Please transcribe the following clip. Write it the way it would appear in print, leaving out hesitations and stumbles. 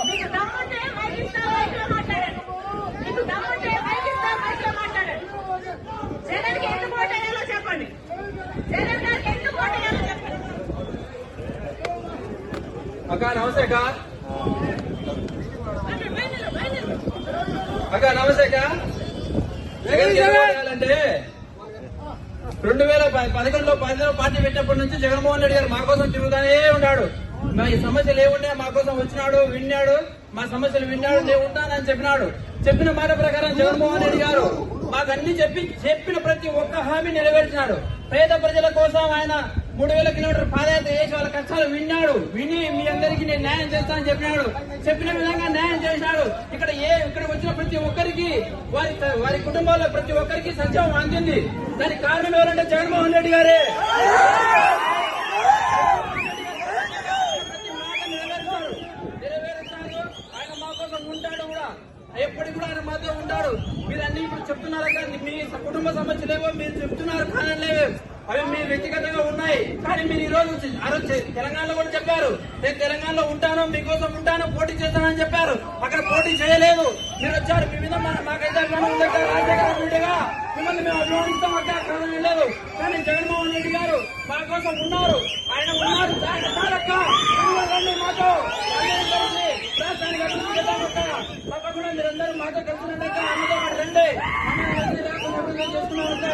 మీకు దమ్ముంటే మైక్ ఇస్తా, మైక్ లో మాట్లాడండి. మీకు దమ్ముంటే మైక్ ఇస్తా, మైక్ లో మాట్లాడండి. జగన్ కి ఎందుకు ఓటేయాలో చెప్పండి. జగన్ గారికి ఎందుకు ఓటేయాలో చెప్పండి. అక్క నమస్తే అక్క. అక్క నమస్తే అక్క. అంటే 2011లో పార్టీ పెట్టినప్పటి నుంచి జగన్మోహన్ రెడ్డి గారు మా కోసం తిరుగుతానే ఉన్నాడు. మా ఈ సమస్యలు ఏముండే మా కోసం వచ్చినాడు, విన్నాడు, మా సమస్యలు విన్నాడు, నేను ఉంటానని చెప్పినాడు. చెప్పిన మాట ప్రకారం జగన్మోహన్ రెడ్డి గారు మాకు అన్ని చెప్పిన ప్రతి ఒక్క హామీ నెరవేర్చినాడు. పేద ప్రజల కోసం ఆయన 3000 కిలోమీటర్ పాదయాత్ర చేసి వాళ్ళ కష్టాలు విని మీ అందరికీ నేను న్యాయం చేస్తానని చెప్పినాడు. చెప్పిన విధంగా న్యాయం చేసినాడు. ఇక్కడ వచ్చిన ప్రతి ఒక్కరికి వారి కుటుంబాల్లో ప్రతి ఒక్కరికి సంక్షేమం అందింది. దానికి కారణం ఎవరంటే జగన్మోహన్ రెడ్డి గారే. ఆయన మా కోసం ఉంటాడు కూడా, ఎప్పటికి కూడా ఆయన మాతో ఉంటాడు. మీరు అన్ని ఇప్పుడు చెప్తున్నారు కదా, మీ కుటుంబ సమస్యలేవో మీరు చెప్తున్నారు, కారణాలేవో అవి మీరు వ్యక్తిగతంగా ఉన్నాయి. కానీ మీరు ఈ రోజు తెలంగాణలో కూడా చెప్పారు, నేను తెలంగాణలో ఉంటాను, మీకోసం ఉంటాను, పోటీ చేస్తానని చెప్పారు. అక్కడ పోటీ చేయలేదు, మీరు వచ్చారు. మీ మీద మాకైతే అభిమానం రాజశేఖర మిమ్మల్ని మేము అభిమానిస్తాం, అక్కడ కారణం లేదు. కానీ జగన్మోహన్ రెడ్డి గారు మా కోసం ఉన్నారు, ఆయన ఉన్నారు. మాతో రాష్ట్రానికి అభివృద్ధి చేద్దామక్క. తప్పకుండా మీరందరూ మాతో కలిసినట్టు అన్నతో రండి. చేసుకున్నామక్క.